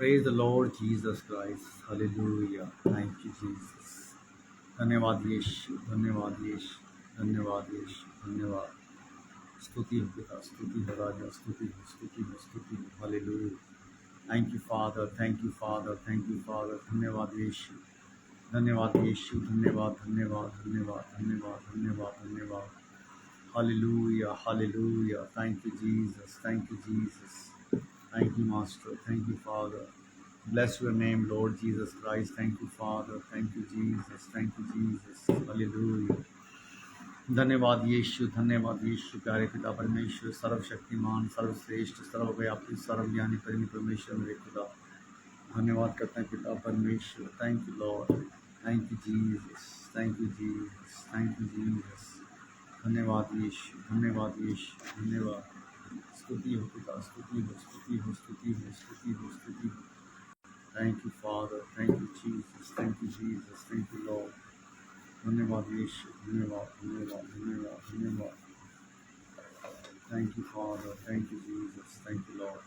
Praise the Lord Jesus Christ. Hallelujah. Thank you, Jesus. धन्यवाद यीशु, धन्यवाद यीशु, धन्यवाद यीशु, धन्यवाद। स्तुति हो पिता, स्तुति हो राजा, स्तुति हो, स्तुति हो, स्तुति हो। Hallelujah. Thank you father, thank you father, thank you father. धन्यवाद यीशु, धन्यवाद यीशु, धन्यवाद, धन्यवाद, धन्यवाद, धन्यवाद, धन्यवाद, धन्यवाद। Hallelujah, hallelujah. Thank you Jesus, thank you Jesus. Thank you, Master. Thank you, Father. Bless your name, Lord Jesus Christ. Thank you, Father. Thank you, Jesus. Thank you, Jesus. Hallelujah. धन्यवाद यीशु, धन्यवाद यीशु। प्यारे पिता परमेश्वर, सर्वशक्तिमान, सर्वश्रेष्ठ, सर्वव्यापी, सर्वज्ञानी परिणी परमेश्वर मेरे खुदा, धन्यवाद करते हैं पिता परमेश्वर। Thank you Lord, thank you Jesus, thank you Jesus, thank you Jesus. धन्यवाद यीशु, धन्यवाद यीशु, धन्यवाद। स्तुति हो पिता, स्तुति हो, स्तुति हो, स्तुति हो, स्तुति हो, स्तुति हो। Thank you father, thank you Jesus, thank you Jesus, thank you Lord. धन्यवाद यीशु, धन्यवाद, धन्यवाद, धन्यवाद, धन्यवाद। Thank you father, thank you Jesus, thank you Lord.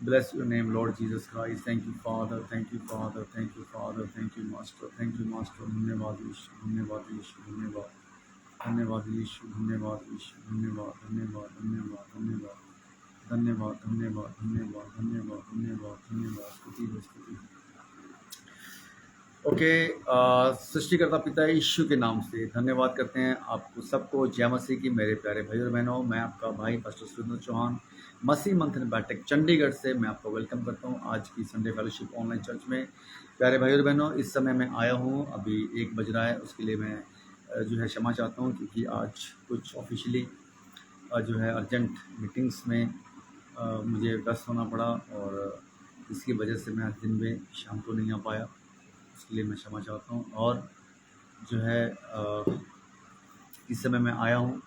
Bless your name, Lord Jesus Christ. Thank you, Father. Thank you, Father. Thank you, Father. Thank you, Master. Thank you, Master. धन्यवाद यीशु, धन्यवाद यीशु, धन्यवाद, धन्यवाद यीशु, धन्यवाद यीशु, धन्यवाद, धन्यवाद, धन्यवाद, धन्यवाद, धन्यवाद, धन्यवाद, धन्यवाद, धन्यवाद, धन्यवाद, धन्यवाद। स्तुति हो, स्तुति हो। ओके, सृष्टिकर्ता पिता यीशु के नाम से धन्यवाद करते हैं आपको सबको। जय मसीह की मेरे प्यारे भाई और बहनों, मैं आपका भाई पास्टर सुरेंद्र चौहान मसीह मंथन बैठक चंडीगढ़ से मैं आपको वेलकम करता हूं आज की संडे फेलोशिप ऑनलाइन चर्च में। प्यारे भाई और बहनों, इस समय मैं आया हूं, अभी 1 बज रहा है, उसके लिए मैं जो है क्षमा चाहता हूं, क्योंकि आज कुछ ऑफिशियली जो है अर्जेंट मीटिंग्स में मुझे व्यस्त होना पड़ा और इसकी वजह से मैं आज दिन में शाम को नहीं आ पाया। उसके लिए मैं क्षमा चाहता हूँ। और जो है इस समय मैं आया हूँ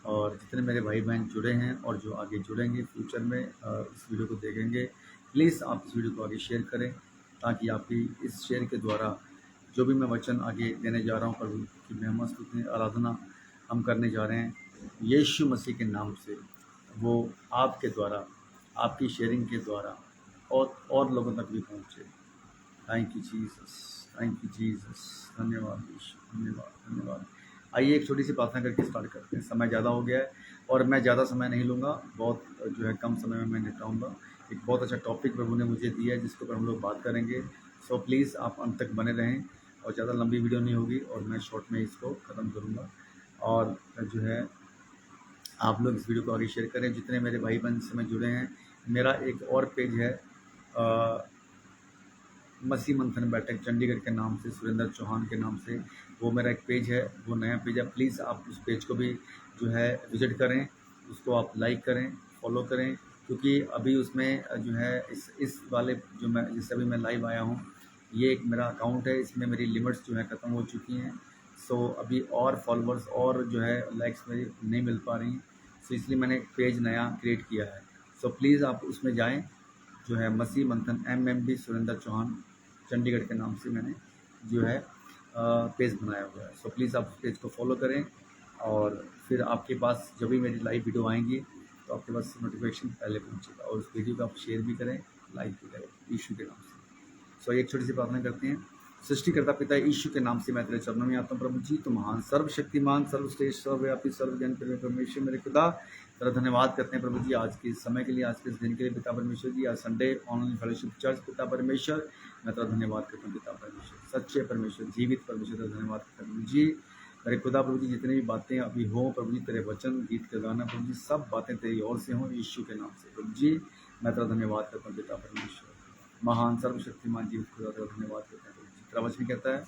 और जितने मेरे भाई बहन जुड़े हैं और जो आगे जुड़ेंगे फ्यूचर में इस वीडियो को देखेंगे, प्लीज़ आप इस वीडियो को आगे शेयर करें, ताकि आपकी इस शेयर के द्वारा जो भी मैं वचन आगे देने जा रहा हूँ, प्रभु की महिमा स्तुति आराधना हम करने जा रहे हैं यीशु मसीह के नाम से, वो आपके द्वारा, आपकी शेयरिंग के द्वारा और लोगों तक भी पहुँचे। Thank you Jesus, thank you Jesus. धन्यवाद यीशु, धन्यवाद, धन्यवाद। आइए एक छोटी सी प्रार्थना करके स्टार्ट करते हैं। समय ज़्यादा हो गया है और मैं ज़्यादा समय नहीं लूँगा, बहुत जो है कम समय में मैं निपटाऊँगा। एक बहुत अच्छा टॉपिक प्रभु ने मुझे दिया है जिसके ऊपर हम लोग बात करेंगे। सो प्लीज़ आप अंत तक बने रहें और ज़्यादा लंबी वीडियो नहीं होगी और मैं शॉर्ट में इसको ख़त्म करूँगा। और जो है आप लोग इस वीडियो को आगे शेयर करें। जितने मेरे भाई बहन समय जुड़े हैं, मेरा एक और पेज है मसीह मंथन बैठक चंडीगढ़ के नाम से, सुरेंद्र चौहान के नाम से, वो मेरा एक पेज है, वो नया पेज है। प्लीज़ आप उस पेज को भी जो है विज़िट करें, उसको आप लाइक करें, फॉलो करें, क्योंकि अभी उसमें जो है इस वाले जो मैं जिससे अभी मैं लाइव आया हूँ, ये एक मेरा अकाउंट है, इसमें मेरी लिमिट्स जो है ख़त्म हो चुकी हैं। सो अभी और फॉलोअर्स और जो है लाइक्स मेरी नहीं मिल पा रही, सो इसलिए मैंने एक पेज नया क्रिएट किया है। सो प्लीज़ आप उसमें जाएँ, जो है मसीह मंथन MMB सुरेंद्र चौहान चंडीगढ़ के नाम से मैंने जो है पेज बनाया हुआ है। सो प्लीज़ आप पेज को फॉलो करें और फिर आपके पास जब भी मेरी लाइव वीडियो आएंगी तो आपके पास नोटिफिकेशन पहले पहुंचेगा, और उस वीडियो को आप शेयर भी करें, लाइक भी करें यीशु के नाम से। सो एक छोटी सी प्रार्थना करते हैं। सृष्टिकर्ता पिता यीशु के नाम से मैं तेरे चरणों में आता हूँ प्रभु जी। तो महान, सर्वशक्तिमान, सर्वश्रेष्ठ, सर्वव्यापी, सर्वज्ञान परमेश्वर मेरे खुदा, तेरा धन्यवाद करते हैं प्रभु जी आज के समय के लिए, आज के इस दिन के लिए पिता परमेश्वर जी। आज संडे ऑनलाइन फेलोशिप चर्च पिता परमेश्वर, मैं तेरा धन्यवाद करता हूँ पिता परमेश्वर, सच्चे परमेश्वर, जीवित परमेश्वर, तेरा धन्यवाद करता हूँ प्रभु जी। मेरे खुदा प्रभु जी, जितनी भी बातें अभी हो प्रभु जी, तेरे वचन, गीत के गाना प्रभु जी, सब बातें तेरी ओर से हों यीशु के नाम से प्रभु जी। मैं तेरा धन्यवाद करता हूँ पिता परमेश्वर, महान सर्वशक्तिमान जीवित खुदा, तेरा धन्यवाद करता हूँ प्रभु जी। तेरा वचन कहता है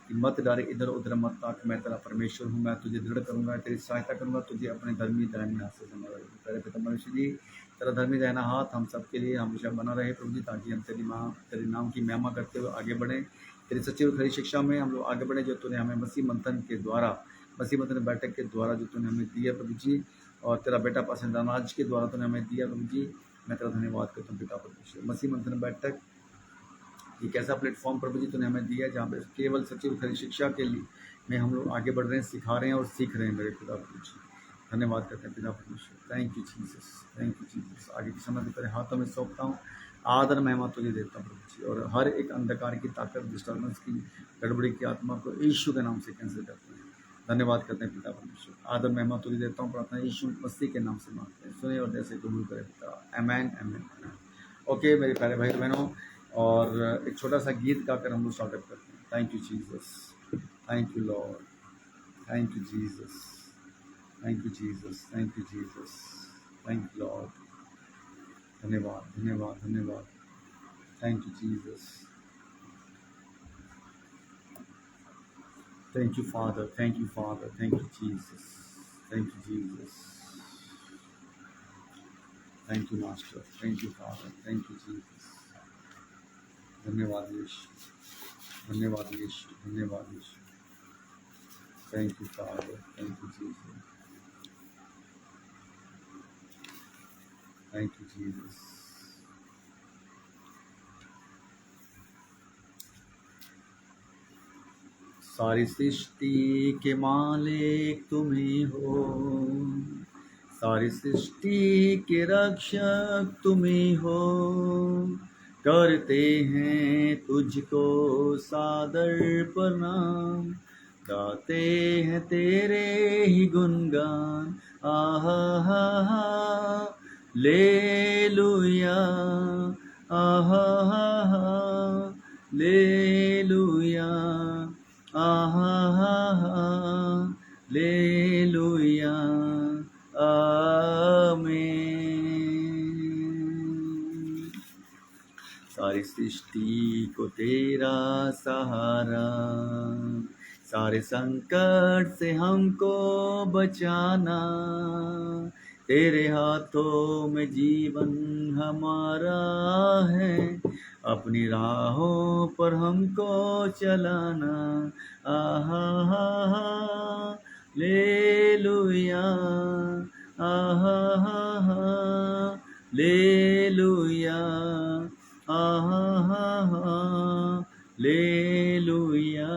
कि मत डर, इधर उधर मत ताक, मैं तेरा परमेश्वर हूँ, मैं तुझे दृढ़ करूँगा, तेरी सहायता करूँगा, तुझे अपने धर्मी दाहिने हाथ से संभाला। तेरे पिता परमेश्वर जी, तेरा धर्मी दाहिना हाथ हम सब के लिए हमेशा बना रहे प्रभु जी, ताकि हम तेरे नाम की महिमा करते हुए आगे बढ़ें, तेरी सच्ची और खरी शिक्षा में हम लोग आगे बढ़ें, जो तूने हमें मसीह मंथन के द्वारा, मसीह मंथन बैठक के द्वारा जो तूने हमें दिया प्रभु जी, और तेरा बेटा पसंदीदा अनाज के द्वारा तूने हमें दिया प्रभु जी। मैं तेरा धन्यवाद करता हूँ पिता परमेश्वर। मसीह मंथन बैठक एक ऐसा प्लेटफॉर्म प्रभु जी तूने हमें दिया है जहाँ पे केवल सच्ची और खरी शिक्षा के लिए में हम लोग आगे बढ़ रहे हैं, सिखा रहे हैं और सीख रहे हैं मेरे पिता प्रभु जी। धन्यवाद करते हैं पिता परमेश्वर। Thank you Jesus, thank you Jesus. आगे के समय भी तेरे हाथों में सौंपता हूँ, आदर महिमा तुझे देता हूँ प्रभु जी, और हर एक अंधकार की ताकत, डिस्टर्बेंस की, गड़बड़ी की आत्मा को यीशु के नाम से कैंसिल करते हैं। धन्यवाद करते हैं पिता परमेश्वर, आदर महिमा तुझे देता हूँ, प्रार्थना यीशु मसीह के नाम से मांगते हैं, सुने और जैसे कबूल करे पिता। आमेन आमेन आमेन। ओके मेरे प्यारे भाई बहनों, और एक छोटा सा गीत गाकर हम लोग स्वागत करते हैं। Thank you Jesus, thank you Lord, thank you Jesus, thank you Jesus, thank you Jesus, thank you Lord. धन्यवाद धन्यवाद धन्यवाद, thank you Jesus, thank you father, thank you father, thank you Jesus, thank you Jesus, thank you master, thank you father, thank you Jesus. धन्यवाद यीशु, धन्यवाद यीशु, धन्यवाद Yeshu, thank you father, thank you Jesus, thank you Jesus. सारी सृष्टि के मालिक तुम ही हो, सारी सृष्टि के रक्षक तुम ही हो, करते हैं तुझको सादर प्रणाम, गाते हैं तेरे ही गुणगान। आहा हा हा लेलुया, आहा हा हा लेलुया, आहा हा हा लेलुया, आमीन। सारी सृष्टि को तेरा सहारा, सारे संकट से हमको बचाना, तेरे हाथों में जीवन हमारा है, अपनी राहों पर हमको चलाना। आहा हा हा लेलुया, आहा हा हा लेलुया, आहा हा हा लेलुया,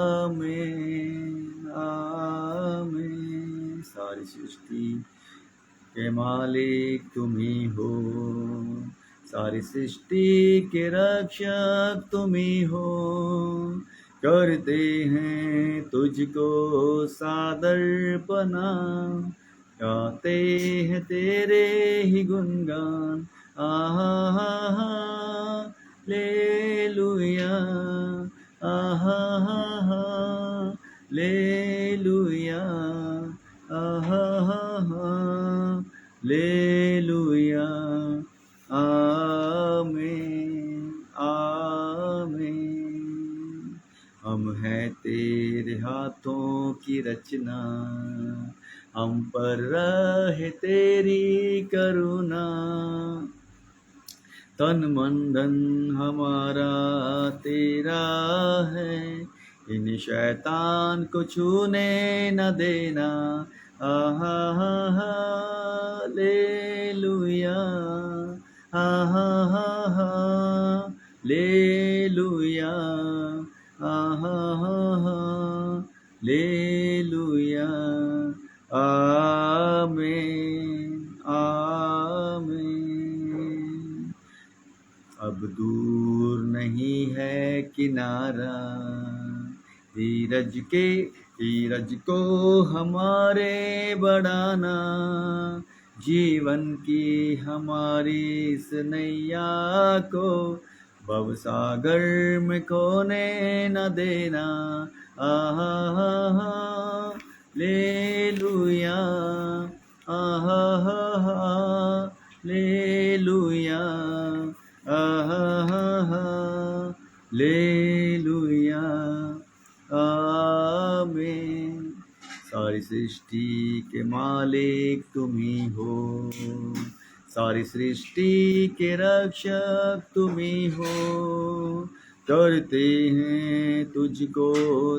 आमीन आमीन। सारी सृष्टि के मालिक तुम ही हो, सारी सृष्टि के रक्षक तुम ही हो, करते हैं तुझको सादर प्रणाम, गाते हैं तेरे ही गुणगान। आहा हा हा लेलुया, आहा हा हा लेलुया, आहा हा हा लेलुया, आमीन आमीन। हम हैं तेरे हाथों की रचना, हम पर रहे तेरी करुणा, तन मन धन हमारा तेरा है, इन शैतान को छूने न देना। आहा हा हा लेलुया, आहा हा हा लेलुया, आहा हा हा लेलुया, आमीन आमीन। अब दूर नहीं है किनारा, धीरज को हमारे बढ़ाना, जीवन की हमारी इस नैया को भवसागर में खोने न देना। आहा हा हा लेलुया, आहा हा हा लेलुया, आहा हा हा लेलुया, आमीन। सारी सृष्टि के मालिक तुम ही हो, सारी सृष्टि के रक्षक तुम ही हो, करते हैं तुझको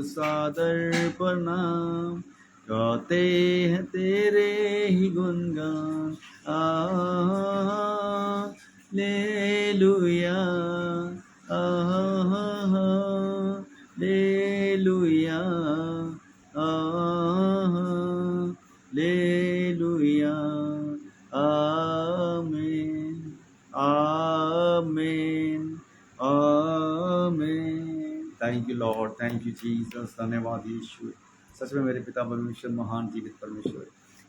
सादर प्रणाम, गाते हैं तेरे ही गुणगान। आहा लेलुया, आहा लेलुया, आहा लेलुया, आमीन thank you Lord, thank you Jesus, धन्यवाद यीशु। सच में मेरे पिता परमेश्वर महान जीवित परमेश्वर,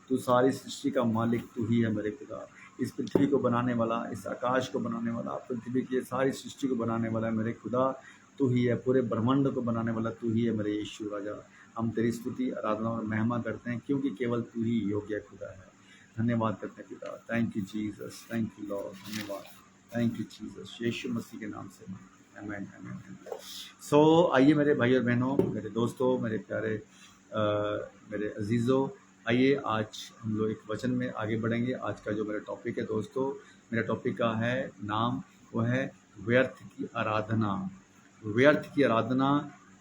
तू सारी सृष्टि का मालिक तू ही है मेरे पिता। इस पृथ्वी को बनाने वाला, इस आकाश को बनाने वाला, पृथ्वी की सारी सृष्टि को बनाने वाला है मेरे खुदा तू ही है। पूरे ब्रह्मांड को बनाने वाला तू ही है मेरे यीशु राजा। हम तेरी स्तुति, आराधना और महिमा करते हैं क्योंकि केवल तू ही योग्य खुदा है। धन्यवाद करते हैं पिता। Thank you Jesus, thank you Lord, धन्यवाद, थैंक यू जीसस, यीशु मसीह के नाम से आमेन, आमेन। सो आइए मेरे भाई और बहनों, मेरे दोस्तों, मेरे प्यारे मेरे अजीज़ों, आइए आज हम लोग एक वचन में आगे बढ़ेंगे। आज का जो मेरा टॉपिक है दोस्तों, मेरा टॉपिक का है नाम, वो है व्यर्थ की आराधना। व्यर्थ की आराधना,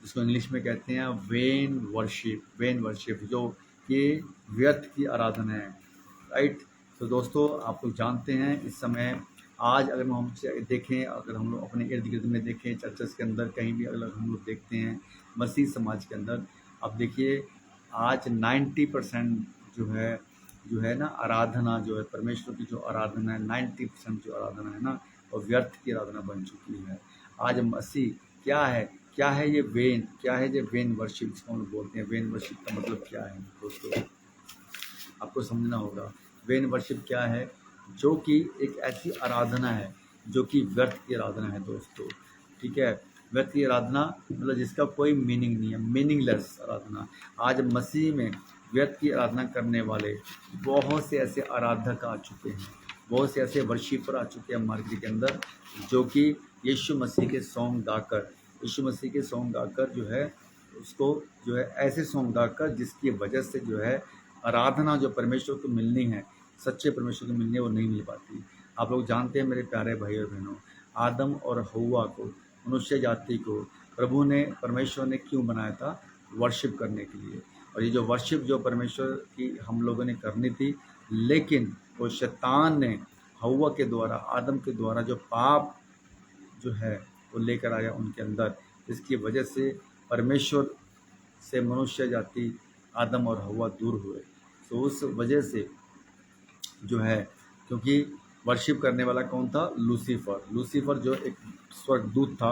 जिसको इंग्लिश में कहते हैं वेन वर्शिप, वेन वर्शिप, जो कि व्यर्थ की आराधना है, राइट। तो दोस्तों आप लोग जानते हैं इस समय आज अगर हम देखें, अगर हम लोग अपने इर्द गिर्द में देखें, चर्चेस के अंदर कहीं भी अगर हम लोग देखते हैं, मसीह समाज के अंदर आप देखिए आज 90% जो है ना आराधना, जो है परमेश्वर की जो आराधना है, 90% जो आराधना है ना, वो व्यर्थ की आराधना बन चुकी है। आज मसीह क्या है ये वेन, क्या है ये वेन वर्शिप, जिसको हम लोग बोलते हैं। वेन वर्शिप का मतलब क्या है दोस्तों, आपको समझना होगा। वेन वर्शिप क्या है, जो कि एक ऐसी आराधना है जो कि व्यर्थ की आराधना है दोस्तों, ठीक है। व्यर्थ की आराधना मतलब जिसका कोई मीनिंग नहीं है, मीनिंगलेस आराधना। आज मसीह में व्यर्थ की आराधना करने वाले बहुत से ऐसे आराधक आ चुके हैं, बहुत से ऐसे वर्शिपर आ चुके हैं मार्केट के अंदर, जो कि यीशु मसीह के सॉन्ग गाकर, यीशु मसीह के सॉन्ग गाकर जो है उसको जो है ऐसे सॉन्ग गाकर जिसकी वजह से जो है आराधना जो परमेश्वर को मिलनी है, सच्चे परमेश्वर को मिलनी है, वो नहीं मिल पाती। आप लोग जानते हैं मेरे प्यारे भाई और बहनों, आदम और हव्वा को, मनुष्य जाति को प्रभु ने, परमेश्वर ने क्यों बनाया था? वर्शिप करने के लिए। और ये जो वर्शिप जो परमेश्वर की हम लोगों ने करनी थी, लेकिन वो शैतान ने हव्वा के द्वारा, आदम के द्वारा जो पाप जो है वो लेकर आया उनके अंदर, इसकी वजह से परमेश्वर से मनुष्य जाति, आदम और हव्वा दूर हुए। तो उस वजह से जो है, क्योंकि वर्शिप करने वाला कौन था? लूसीफर। लूसीफर जो एक स्वर्गदूत था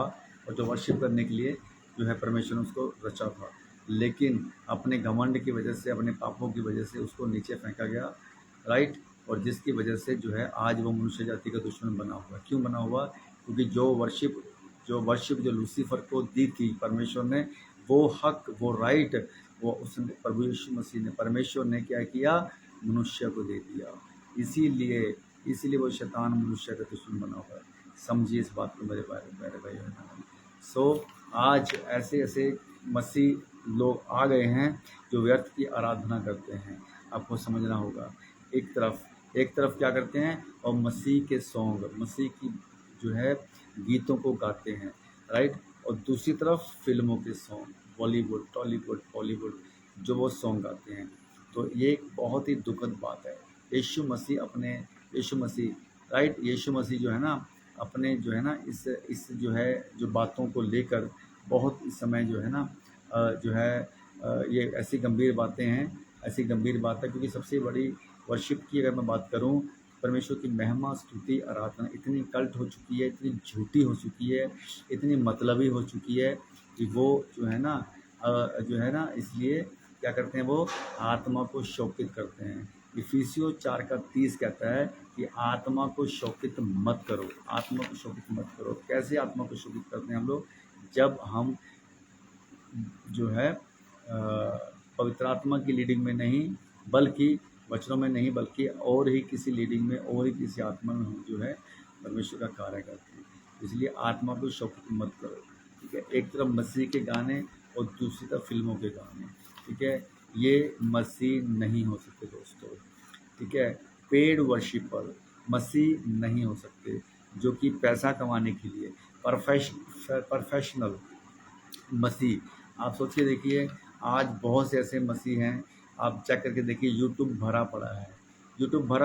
और जो वर्शिप करने के लिए जो है परमेश्वर ने उसको रचा था, लेकिन अपने घमंड की वजह से, अपने पापों की वजह से उसको नीचे फेंका गया, राइट। और जिसकी वजह से जो है आज वो मनुष्य जाति का दुश्मन बना हुआ। क्यों बना हुआ? क्योंकि जो वर्शिप जो लूसीफर को दी थी परमेश्वर ने, वो हक, वो राइट, वो उसने प्रभु यीशु मसीह ने, परमेश्वर ने क्या किया? मनुष्य को दे दिया। इसीलिए वो शैतान मनुष्य का दुश्मन बना हुआ है। समझिए इस बात को मेरे भाई। सो आज ऐसे मसीह लोग आ गए हैं जो व्यर्थ की आराधना करते हैं। आपको समझना होगा, एक तरफ क्या करते हैं, और मसीह के सॉन्ग, मसीह की जो है गीतों को गाते हैं, राइट। और दूसरी तरफ फिल्मों के सॉन्ग, बॉलीवुड, टॉलीवुड, हॉलीवुड, जो वो सॉन्ग गाते हैं। तो ये एक बहुत ही दुखद बात है। यीशु मसीह राइट, यीशु मसीह जो है ना, अपने जो है ना इस जो है जो बातों को लेकर बहुत इस समय जो है ना जो है ये ऐसी गंभीर बात है, क्योंकि सबसे बड़ी वर्शिप की अगर मैं बात करूं, परमेश्वर की महिमा, स्तुति, आराधना इतनी कल्ट हो चुकी है, इतनी झूठी हो चुकी है, इतनी मतलबी हो चुकी है कि वो जो है ना इसलिए क्या करते हैं, वो आत्मा को शोकित करते हैं। इफिसियों 4:30 कहता है कि आत्मा को शोकित मत करो, आत्मा को शोकित मत करो। कैसे आत्मा को शोकित करते हैं हम लोग? जब हम जो है पवित्र आत्मा की लीडिंग में नहीं, बल्कि वचनों में नहीं, बल्कि और ही किसी लीडिंग में, और ही किसी आत्मा में हम जो है परमेश्वर का कार्य करते हैं। इसलिए आत्मा को शोकित मत करो, ठीक है। एक तरफ मसीह के गाने और दूसरी तरफ फिल्मों के गाने, ठीक है। ये मसीह नहीं हो सकते दोस्तों, ठीक है। पेड वर्शिपर मसीह नहीं हो सकते, जो कि पैसा कमाने के लिए प्रोफेशनल मसीह। आप सोच के देखिए, आज बहुत से ऐसे मसीह हैं, आप चेक करके देखिए, यूट्यूब भरा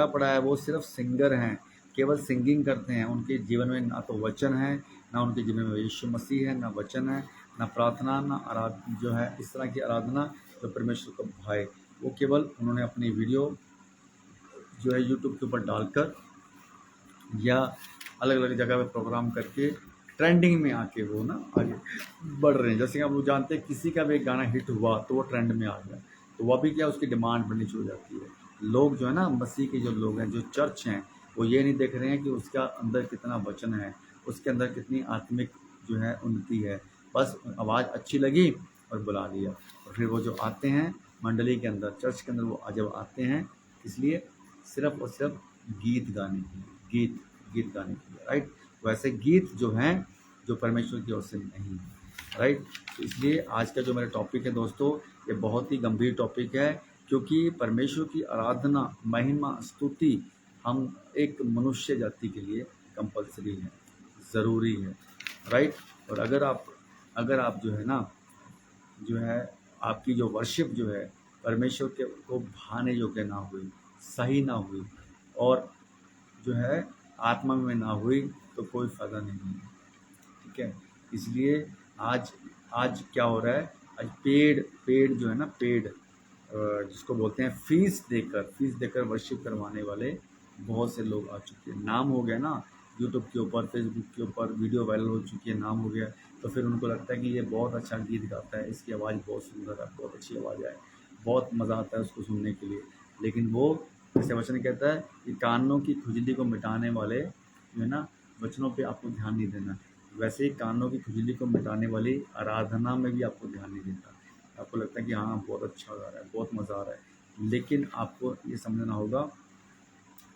पड़ा है, वो सिर्फ सिंगर हैं, केवल सिंगिंग करते हैं। उनके जीवन में ना तो वचन है, ना उनके जीवन में यीशु मसीह है, ना वचन है, ना प्रार्थना, ना जो है इस तरह की आराधना जो परमेश्वर को भाए। वो केवल उन्होंने अपनी वीडियो जो है यूट्यूब के ऊपर डालकर या अलग अलग जगह पे प्रोग्राम करके ट्रेंडिंग में आके वो ना आगे बढ़ रहे हैं। जैसे कि आप लोग जानते हैं किसी का भी एक गाना हिट हुआ तो वो ट्रेंड में आ गया, तो वह भी क्या, उसकी डिमांड बढ़नी शुरू हो जाती है। लोग जो है ना, मसीह के जो लोग हैं, जो चर्च हैं, वो ये नहीं देख रहे हैं कि उसका अंदर कितना वचन है, उसके अंदर कितनी आत्मिक जो है उन्नति है। बस आवाज़ अच्छी लगी और बुला लिया, और फिर वो जो आते हैं मंडली के अंदर, चर्च के अंदर, वो जब आते हैं इसलिए सिर्फ और सिर्फ गीत गाने के लिए, गीत गाने के लिए, राइट। वैसे गीत जो हैं जो परमेश्वर की ओर से नहीं है, राइट। तो इसलिए आज का जो मेरा टॉपिक है दोस्तों, ये बहुत ही गंभीर टॉपिक है, क्योंकि परमेश्वर की आराधना, महिमा, स्तुति हम एक मनुष्य जाति के लिए कंपलसरी है, ज़रूरी है, राइट। और अगर आप जो है ना, जो है आपकी जो वर्शिप जो है परमेश्वर के को भाने योग्य ना हुई, सही ना हुई, और जो है आत्मा में ना हुई, तो कोई फ़ायदा नहीं है, ठीक है। इसलिए आज आज क्या हो रहा है, आज पेड़ जो है ना, पेड़ जिसको बोलते हैं फीस देकर वर्शिप करवाने वाले बहुत से लोग आ चुके हैं। नाम हो गया ना, यूट्यूब के ऊपर, फेसबुक के ऊपर वीडियो वायरल हो चुकी है, नाम हो गया, तो फिर उनको लगता है कि ये बहुत अच्छा गीत गाता है, इसकी आवाज़ बहुत सुंदर है, बहुत अच्छी आवाज़ है, बहुत मज़ा आता है उसको सुनने के लिए। लेकिन वो, जैसे वचन कहता है कि कानों की खुजली को मिटाने वाले जो है ना वचनों पे आपको ध्यान नहीं देना, वैसे ही कानों की खुजली को मिटाने वाली आराधना में भी आपको ध्यान नहीं देना। आपको लगता है कि हाँ बहुत अच्छा गा रहा है, बहुत मज़ा आ रहा है, लेकिन आपको ये समझना होगा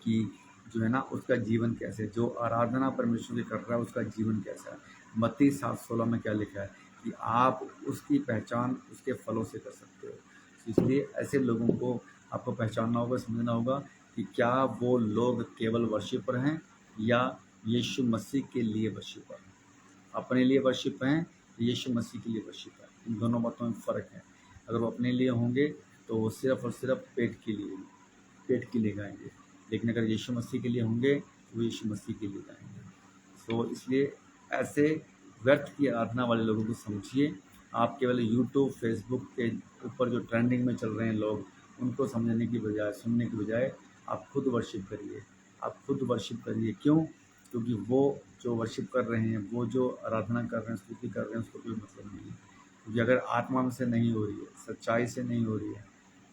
कि जो है ना उसका जीवन कैसे, जो आराधना परमेश्वर की कर रहा है उसका जीवन कैसा है। मत्ती 7:16 में क्या लिखा है कि आप उसकी पहचान उसके फलों से कर सकते हो। तो इसलिए ऐसे लोगों को आपको पहचानना होगा, समझना होगा कि क्या वो लोग केवल वर्शिपर हैं या यीशु मसीह के लिए वर्शिपर हैं। अपने लिए वर्शिप हैं, यीशु मसीह के लिए वर्शिप है, इन दोनों बातों में फ़र्क है। अगर वो अपने लिए होंगे तो वो सिर्फ़ और सिर्फ पेट के लिए गाएंगे, लेकिन अगर यीशु मसीह के लिए होंगे तो वो यीशु मसीह के लिए गाएंगे। तो इसलिए ऐसे व्यर्थ की आराधना वाले लोगों को समझिए। आप केवल यूट्यूब, फेसबुक के ऊपर जो ट्रेंडिंग में चल रहे हैं लोग, उनको समझने की बजाय, सुनने की बजाय आप खुद वर्शिप करिए, आप खुद वर्शिप करिए। क्यों? क्योंकि वो जो वर्शिप कर रहे हैं, वो जो आराधना कर रहे हैं, स्तुति कर रहे हैं, उसको कोई मतलब नहीं है। क्योंकि अगर आत्मा में से नहीं हो रही है, सच्चाई से नहीं हो रही है,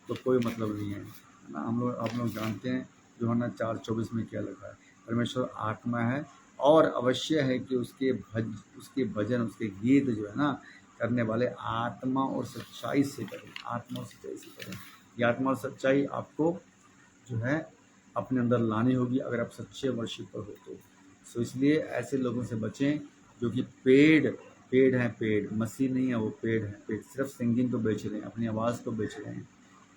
तो कोई मतलब नहीं है ना। आप लोग जानते हैं यूहन्ना 4:24 में क्या लिखा है, परमेश्वर आत्मा है और अवश्य है कि उसके भजन, उसके गीत जो है ना करने वाले आत्मा और सच्चाई से करें, आत्मा और सच्चाई से करें। ये आत्मा और सच्चाई आपको जो है अपने अंदर लानी होगी अगर आप सच्चे वर्शिपर हो तो। सो इसलिए ऐसे लोगों से बचें जो कि पेड़ हैं, पेड़ मसीह नहीं है, वो पेड़ हैं, पेड़ सिर्फ सिंगिंग को बेच रहे हैं, अपनी आवाज़ को बेच रहे हैं,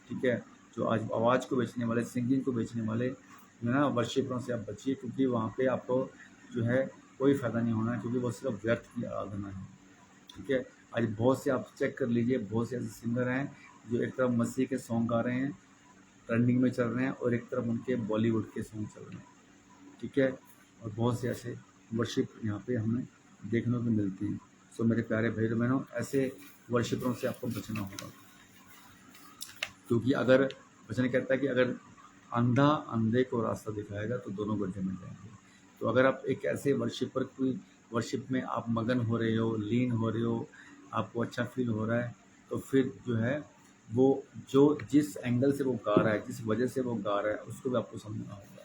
ठीक है। जो आज आवाज़ को बेचने वाले, सिंगिंग को बेचने वाले जो है ना वर्शिपरों से आप बचिए, क्योंकि वहाँ पे आपको जो है कोई फ़ायदा नहीं होना है, क्योंकि वो सिर्फ व्यर्थ की आराधना है, ठीक है। आज बहुत से आप चेक कर लीजिए, बहुत से ऐसे सिंगर हैं जो एक तरफ मसीह के सॉन्ग गा रहे हैं, ट्रेंडिंग में चल रहे हैं, और एक तरफ उनके बॉलीवुड के सॉन्ग चल रहे हैं, ठीक है। और बहुत से ऐसे वर्शिप यहाँ पे हमें देखने को मिलते हैं। सो मेरे प्यारे भाई बहनों, ऐसे वर्शिपरों से आपको बचना होगा, क्योंकि अगर वचन कहता है कि अगर अंधा अंधे को रास्ता दिखाएगा तो दोनों गड्ढे में जाएंगे। तो अगर आप एक ऐसे वर्शिपर की वर्शिप में आप मगन हो रहे हो, लीन हो रहे हो, आपको अच्छा फील हो रहा है, तो फिर जो है वो जो जिस एंगल से वो गा रहा है, जिस वजह से वो गा रहा है, उसको भी आपको समझना होगा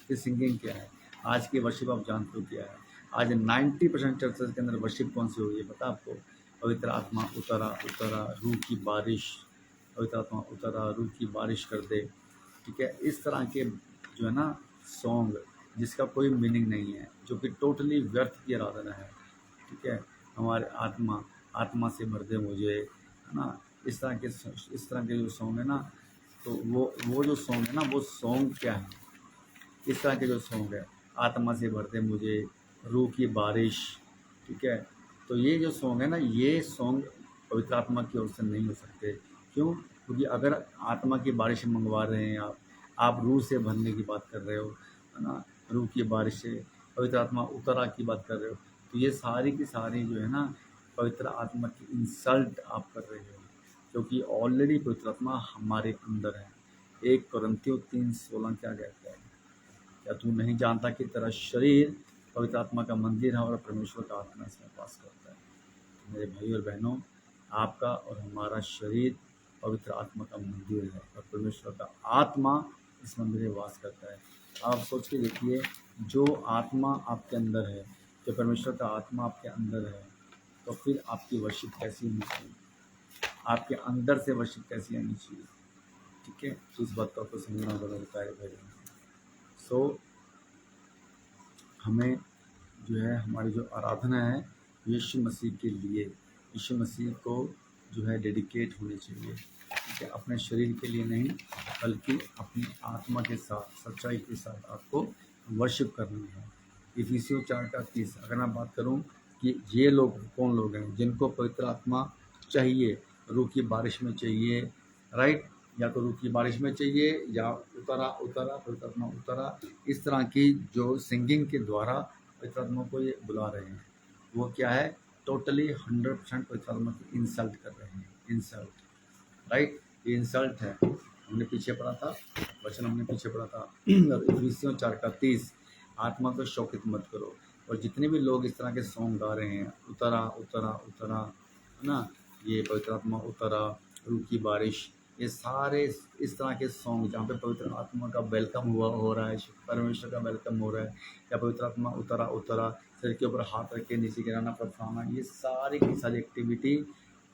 कि सिंगिंग क्या है। आज की वर्शिप आप जानते हो क्या है। आज 90% चर्चेस के अंदर वर्शिप कौन सी हो रही है पता आपको? पवित्र आत्मा उतरा उतरा, रूह की बारिश, पवित्र आत्मा उतरा, रूह की बारिश कर दे, ठीक है। इस तरह के जो है ना सॉन्ग जिसका कोई मीनिंग नहीं है, जो कि टोटली व्यर्थ की आराधना है, ठीक है। हमारे आत्मा से भर दे मुझे, है ना। इस तरह के जो सॉन्ग है ना, तो वो जो सॉन्ग है ना, वो सॉन्ग क्या है, इस तरह के जो सॉन्ग है, आत्मा से भर दे मुझे, रूह की बारिश, ठीक है। तो ये जो सॉन्ग है ना, ये सॉन्ग पवित्र आत्मा की ओर से नहीं हो सकते। क्यों? क्योंकि अगर आत्मा की बारिश मंगवा रहे हैं आप रूह से भरने की बात कर रहे हो, है ना, रूह की बारिश से पवित्र आत्मा उतरा की बात कर रहे हो, तो ये सारी की सारी जो है ना पवित्र आत्मा की इंसल्ट आप कर रहे हो, क्योंकि ऑलरेडी पवित्र आत्मा हमारे अंदर है। 1 कोरिन्थियों 3:16 क्या कहता है, क्या तू नहीं जानता कि तेरा शरीर पवित्र आत्मा का मंदिर है और परमेश्वर का आत्मा इसमें वास करता है। मेरे भाई और बहनों, आपका और हमारा शरीर पवित्र आत्मा का मंदिर है और परमेश्वर का आत्मा इस मंदिर में वास करता है। आप सोच के देखिए, जो आत्मा आपके अंदर है, जो परमेश्वर का आत्मा आपके अंदर है, तो फिर आपकी वर्शिप कैसी होनी चाहिए, आपके अंदर से वर्शिप कैसी आनी चाहिए। ठीक है, तो इस बात को आपको समझना होगा है भाई। सो हमें जो है, हमारी जो आराधना है यीशु मसीह के लिए, यीशु मसीह को जो है डेडिकेट होनी चाहिए। ठीक है, अपने शरीर के लिए नहीं, बल्कि अपनी आत्मा के साथ, सच्चाई के साथ आपको वर्शिप करनी है। इफिसियों 4:30, अगर मैं बात करूं कि ये लोग कौन लोग हैं जिनको पवित्र आत्मा चाहिए, रूह की बारिश में चाहिए, राइट, या तो रूह की बारिश में चाहिए या उतरा उतरा पवित्र आत्मा उतरा, इस तरह की जो सिंगिंग के द्वारा पवित्र आत्मा को ये बुला रहे हैं, वो क्या है, टोटली 100% पवित्र आत्मा की इंसल्ट कर रहे हैं। इंसल्ट, राइट, ये इंसल्ट है। हमने पीछे पढ़ा था, वचन हमने पीछे पढ़ा था इफिसियों 4:30, आत्मा को शोकित मत करो। और जितने भी लोग इस तरह के सॉन्ग गा रहे हैं, उतरा उतरा उतरा, है ना, ये पवित्र आत्मा उतरा, रूह की बारिश, ये सारे इस तरह के सॉन्ग जहाँ पे पवित्र आत्मा का वेलकम हो रहा है, परमेश्वर का वेलकम हो रहा है, या पवित्र आत्मा उतरा उतरा, सिर के ऊपर हाथ रख के नीचे गिराना पड़ताना, ये सारी की सारी एक्टिविटी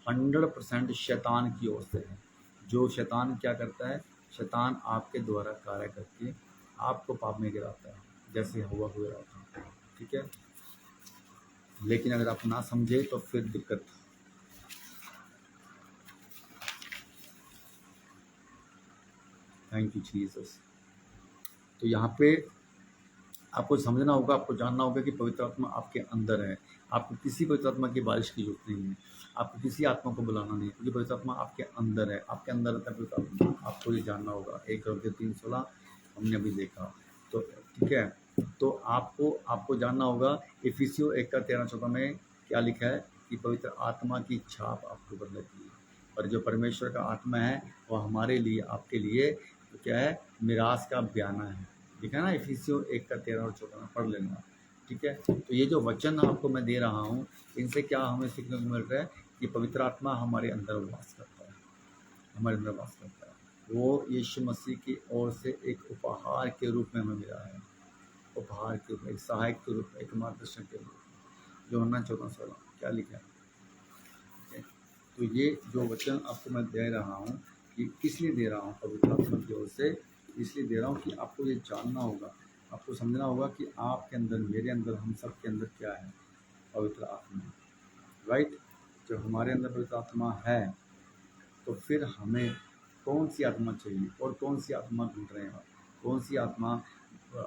100% शैतान की ओर से है। जो शैतान क्या करता है, शैतान आपके द्वारा कार्य करके आपको पाप में गिराता है, जैसे हुआ रहा था। ठीक है, लेकिन अगर आप ना समझे तो फिर दिक्कत। Thank you Jesus. तो यहाँ पे आपको समझना होगा, आपको जानना होगा कि पवित्र आत्मा आपके अंदर है। आपको किसी पवित्र आत्मा की बारिश की जरूरत नहीं है, आपको किसी आत्मा को बुलाना नहीं है, क्योंकि पवित्र आत्मा आपके अंदर है, आपके अंदर रहता है पवित्र आत्मा। आपको ये जानना होगा। 1 Corinthians 3:16 हमने अभी देखा। तो ठीक है, तो आपको जानना होगा इफिसियों 1:13-14 में क्या लिखा है कि पवित्र आत्मा की छाप आपके ऊपर लगी है, और जो परमेश्वर का आत्मा है वो हमारे लिए, आपके लिए तो क्या है, मिरास का बयाना है। ठीक है ना, इफिसियों 1:13 और 14 पढ़ लेना। ठीक है, तो ये जो वचन आपको मैं दे रहा हूँ, इनसे क्या हमें सीखने को मिल रहा है कि पवित्र आत्मा हमारे अंदर वास करता है, हमारे अंदर वास करता है। वो यीशु मसीह की ओर से एक उपहार के रूप में हमें मिला है, उपहार के रूप में, एक सहायक के रूप में, एक मार्गदर्शक के रूप में। जो होना 14:16 क्या लिखा है। ठीक है, तो ये जो वचन आपको मैं दे रहा हूँ, कि किस लिए दे रहा हूँ, पवित्र आत्मा की ओर से इसलिए दे रहा हूँ कि आपको ये जानना होगा, आपको समझना होगा कि आपके अंदर, मेरे अंदर, हम सब के अंदर क्या है, पवित्र आत्मा, राइट। जो हमारे अंदर पवित्र आत्मा है, तो फिर हमें कौन सी आत्मा चाहिए और कौन सी आत्मा ढूंढ रहे हैं, कौन सी आत्मा,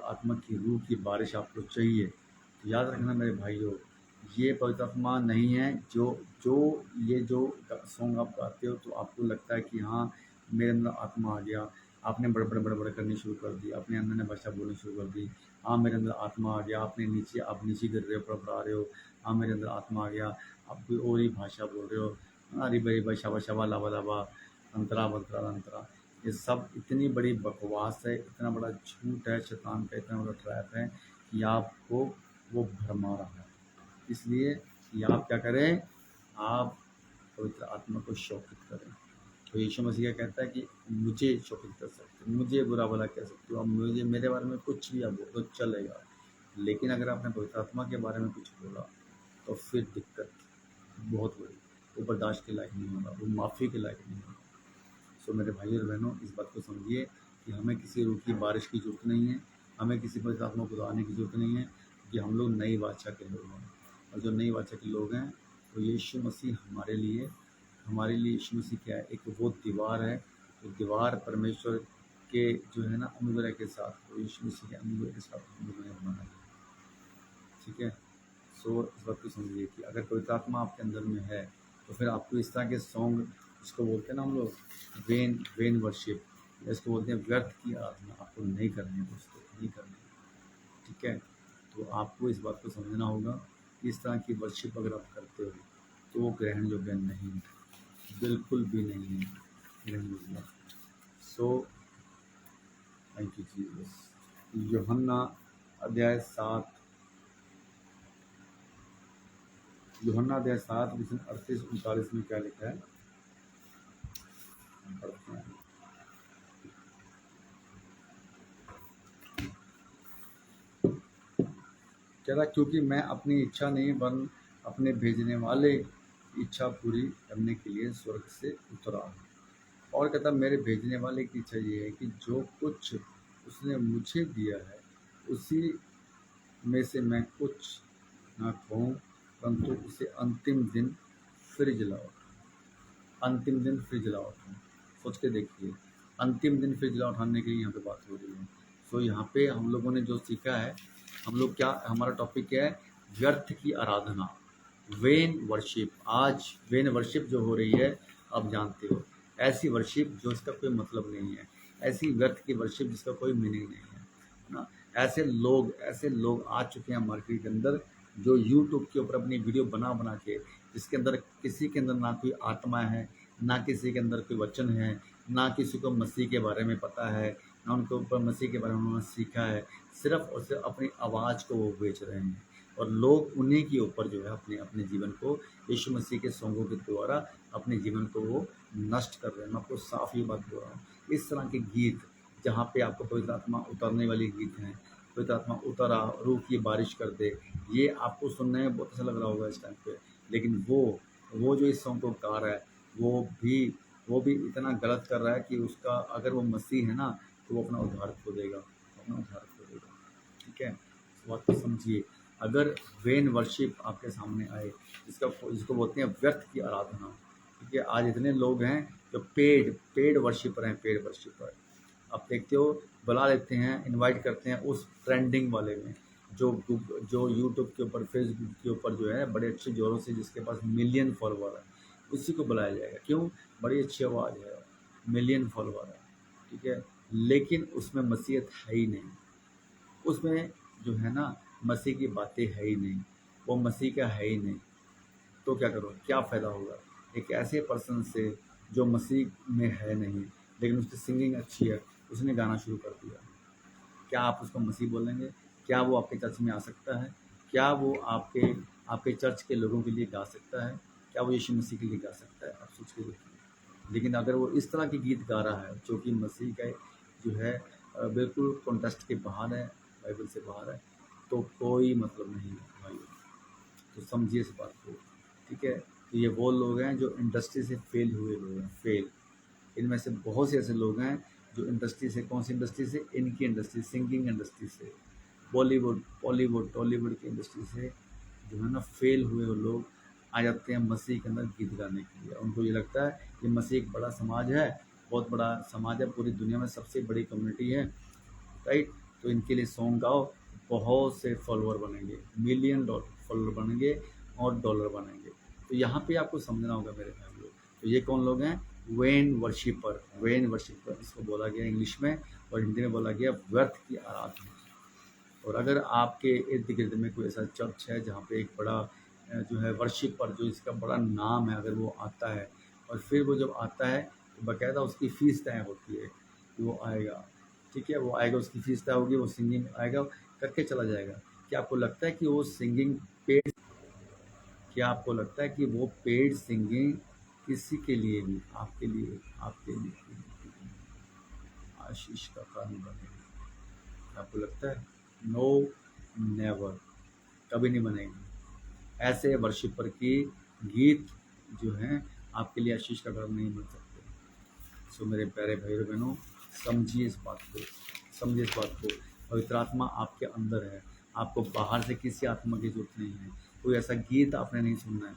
आत्मा की रूह की बारिश आपको चाहिए। तो याद रखना मेरे भाइयों, ये पवित्र आत्मा नहीं है ये जो सॉन्ग आप गाते हो तो आपको लगता है कि हाँ मेरे अंदर आत्मा आ गया, आपने बड़बड़ करनी शुरू कर दी, अपने अंदर ने भाषा बोलनी शुरू कर दी, हाँ मेरे अंदर आत्मा आ गया, आप नीचे गिर रहे हो, बड़बड़ा रहे हो, हाँ मेरे अंदर आत्मा आ गया, आप कोई और ही भाषा बोल रहे हो, अरे भाई भाई शाबा शाबा लाबा लाबा अंतरा बंतरा अंतरा, ये सब इतनी बड़ी बकवास है, इतना बड़ा झूठ है, शैतान का इतना बड़ा ट्रैप है कि आपको वो भरमा रहा है। इसलिए कि आप क्या करें, आप पवित्र आत्मा को शोकित करें। तो यीशु मसीह कहता है कि मुझे शोकित कर सकते, मुझे बुरा भला कह सकते हो, आप मुझे, मेरे बारे में कुछ भी आप बोलो तो चलेगा, लेकिन अगर आपने पवित्र आत्मा के बारे में कुछ बोला तो फिर दिक्कत बहुत बड़ी, वो बर्दाश्त के लायक नहीं होगा, वो माफ़ी के लायक नहीं होगा। सो मेरे भाई और बहनों, इस बात को समझिए कि हमें किसी रूह की बारिश की ज़रूरत नहीं है, हमें किसी पवित्र आत्मा को बुलाने की ज़रूरत नहीं है, कि हम लोग नई बादशाह के लोग हैं। और जो नई बादशाह के लोग हैं तो यीशु मसीह हमारे लिए यीशु मसीह क्या है, एक वो दीवार है, तो दीवार परमेश्वर के जो है ना अनुग्रह के साथ, तो यीशु मसीह के अनुग्रह के साथ अनुग्रह बना है। ठीक है, सो इस बात को समझिए कि अगर पवित्र आत्मा आपके अंदर में है तो फिर आपको इस तरह के सॉन्ग, जिसको बोलते हैं ना हम लोग वेन वर्शिप, इसको बोलते हैं व्यर्थ की आराधना, आपको नहीं करनी है दोस्तों, नहीं करनी है। ठीक है, तो आपको इस बात को समझना होगा कि इस तरह की वर्शिप अगर आप करते हो तो वो ग्रहण योग्य नहीं है, बिल्कुल भी नहीं है ग्रहण योग्य। So thank you Jesus. यूहन्ना अध्याय 7 यूहन्ना अध्याय 7 वचन 38-39 में क्या लिखा है, पढ़ते हैं। कह रहा क्योंकि मैं अपनी इच्छा नहीं वरन अपने भेजने वाले की इच्छा पूरी करने के लिए स्वर्ग से उतरा हूँ। और कहता मेरे भेजने वाले की इच्छा ये है कि जो कुछ उसने मुझे दिया है उसी में से मैं कुछ ना खोऊं, परंतु उसे अंतिम दिन फिर जिला उठाऊं। अंतिम दिन फिर जिला उठाऊं। सोच के देखिए, अंतिम दिन फिर जिला उठाने की यहाँ पे बात हो रही है। सो यहाँ पे हम लोगों ने जो सीखा है, हम लोग क्या, हमारा टॉपिक क्या है, व्यर्थ की आराधना, वेन वर्शिप। आज वेन वर्शिप जो हो रही है, आप जानते हो, ऐसी वर्शिप जो इसका कोई मतलब नहीं है, ऐसी व्यर्थ की वर्शिप जिसका कोई मीनिंग नहीं है ना। ऐसे लोग आ चुके हैं मार्केट के अंदर, जो यूट्यूब के ऊपर अपनी वीडियो बना बना के, जिसके अंदर किसी के अंदर ना कोई आत्मा है, ना किसी के अंदर कोई वचन है, ना किसी को मसीह के बारे में पता है, ना उनके ऊपर मसीह के बारे में उन्होंने सीखा है। सिर्फ और सिर्फ अपनी आवाज़ को वो बेच रहे हैं, और लोग उन्हीं के ऊपर जो है अपने अपने जीवन को यीशु मसीह के सॉन्गों के द्वारा अपने जीवन को वो नष्ट कर रहे हैं। मैं आपको साफ ये बात बोल रहा हूँ, इस तरह के गीत जहाँ पे आपको पवित्र आत्मा उतरने वाली गीत हैं, पवित्र आत्मा उतरा, रूह की बारिश कर दे, ये आपको सुनने में बहुत अच्छा लग रहा होगा इस टाइम पे, लेकिन वो जो इस सॉन्ग को गा रहा है वो भी इतना गलत कर रहा है कि उसका, अगर वो मसीह है ना, तो वो अपना उद्धार खो देगा, अपना उद्धार खो देगा। ठीक है, इस बात को समझिए। अगर वेन वर्शिप आपके सामने आए, जिसको बोलते हैं व्यर्थ की आराधना, ठीक है, आज इतने लोग हैं जो पेड वर्शिपर हैं, पेड वर्शिपर। आप देखते हो, बुला लेते हैं, इनवाइट करते हैं उस ट्रेंडिंग वाले में, जो यूट्यूब के ऊपर, फेसबुक के ऊपर जो है बड़े अच्छे जोरों से, जिसके पास मिलियन फॉलोवर है, उसी को बुलाया जाएगा। क्यों? बड़ी अच्छी आवाज़ है, मिलियन फॉलोवर है, ठीक है, लेकिन उसमें मसीहत है ही नहीं, उसमें जो है ना मसीह की बातें है ही नहीं, वो मसीह का है ही नहीं। तो क्या करो, क्या फ़ायदा होगा एक ऐसे पर्सन से जो मसीह में है नहीं, लेकिन उसकी सिंगिंग अच्छी है, उसने गाना शुरू कर दिया। क्या आप उसको मसीह बोलेंगे? क्या वो आपके चर्च में आ सकता है? क्या वो आपके आपके चर्च के लोगों के लिए गा सकता है? क्या वो यीशु मसीह के लिए गा सकता है? आप सोच के देखिए। लेकिन अगर वो इस तरह के गीत गा रहा है जो कि मसीह का जो है बिल्कुल कॉन्टेस्ट के बाहर है, बाइबल से बाहर है, तो कोई मतलब नहीं है भाई। तो समझिए इस बात को, ठीक है। तो ये वो लोग हैं जो इंडस्ट्री से फेल हुए लोग हैं, फेल। इनमें से बहुत से ऐसे लोग हैं जो इंडस्ट्री से, कौन सी इंडस्ट्री से, इनकी इंडस्ट्री, सिंगिंग इंडस्ट्री से, बॉलीवुड टॉलीवुड की इंडस्ट्री से जो है ना फेल हुए वो लोग आ जाते हैं मसीह के अंदर गीत गाने के लिए। उनको ये लगता है कि मसीह एक बड़ा समाज है, बहुत बड़ा समाज है, पूरी दुनिया में सबसे बड़ी कम्युनिटी है, राइट। तो इनके लिए सॉन्ग गाओ, बहुत से फॉलोअर बनेंगे, मिलियन फॉलोअर बनेंगे और डॉलर बनेंगे। तो यहाँ पे आपको समझना होगा मेरे भाई लोग। तो ये कौन लोग हैं? वेन वर्शिपर, वेन वर्शिपर इसको बोला गया इंग्लिश में, और हिंदी में बोला गया व्यर्थ की आराधना। और अगर आपके इर्द गिर्द में कोई ऐसा चर्च है जहाँ पे एक बड़ा जो है वर्शिपर, जो इसका बड़ा नाम है, अगर वो आता है, और फिर वो जब आता है तो बाकायदा उसकी फ़ीस तय होती है कि वो आएगा, ठीक है, वो आएगा, उसकी फ़ीस तय होगी, वो सिंगिंग आएगा करके चला जाएगा। क्या आपको लगता है कि वो सिंगिंग पेड, क्या आपको लगता है कि वो पेड सिंगिंग किसी के लिए भी, आपके लिए आशीष का कारण बनेगी? आपको लगता है? नो, नेवर, कभी नहीं बनेगी। ऐसे वर्शिपर की गीत जो हैं आपके लिए आशीष का कारण नहीं बन सकते। सो मेरे प्यारे भाइयों बहनों, समझिए इस बात को, समझिए इस बात को। पवित्र आत्मा आपके अंदर है, आपको बाहर से किसी आत्मा की जरूरत नहीं है। कोई ऐसा गीत आपने नहीं सुनना है,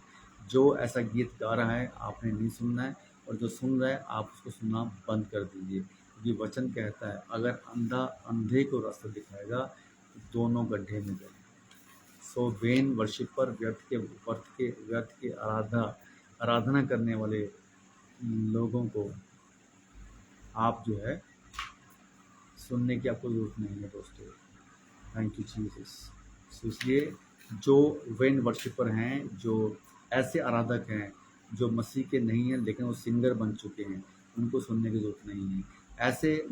जो ऐसा गीत गा रहा है आपने नहीं सुनना है, और जो सुन रहा है आप उसको सुनना बंद कर दीजिए। क्योंकि वचन कहता है अगर अंधा अंधे को रास्ता दिखाएगा तो दोनों गड्ढे में जाएंगे। सो वेन वर्शिपर, व्यर्थ के आराधना करने वाले लोगों को आप जो है सुनने की आपको ज़रूरत नहीं है दोस्तों। Thank you Jesus. सो इसलिए जो वेन वर्शिपर हैं, जो ऐसे आराधक हैं जो मसीह के नहीं हैं लेकिन वो सिंगर बन चुके हैं, उनको सुनने की ज़रूरत नहीं है। ऐसे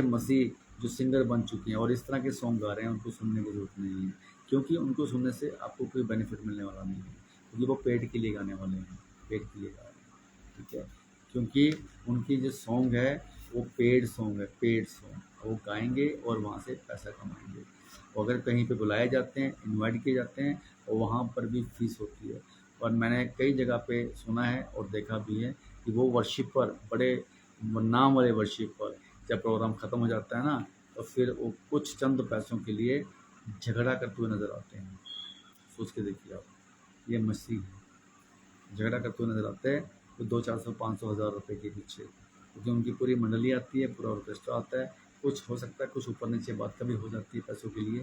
मसीह जो सिंगर बन चुके हैं और इस तरह के सॉन्ग गा रहे हैं, उनको सुनने की ज़रूरत नहीं है। क्योंकि उनको सुनने से आपको कोई बेनिफिट मिलने वाला नहीं है, क्योंकि वो पेड के लिए गाने वाले हैं, पेड के लिए गा रहे हैं, ठीक है। क्योंकि उनकी जो सॉन्ग है वो पेड सॉन्ग है, पेड सॉन्ग, वो गाएंगे और वहाँ से पैसा कमाएंगे। और अगर कहीं पे बुलाए जाते हैं, इनवाइट किए जाते हैं, और वहाँ पर भी फीस होती है। और मैंने कई जगह पे सुना है और देखा भी है कि वो वर्शिपर, बड़े नाम वाले वर्शिपर, जब प्रोग्राम ख़त्म हो जाता है ना, तो फिर वो कुछ चंद पैसों के लिए झगड़ा करते हुए नज़र आते हैं। सोच के देखिए आप, ये मसीह है, झगड़ा करते हुए नज़र आते हैं तो 200-400-500,000 रुपये के पीछे, क्योंकि उनकी पूरी मंडली आती है, पूरा ऑर्केस्ट्रा आता है। कुछ हो सकता है, कुछ ऊपर नीचे बात कभी हो जाती है पैसों के लिए,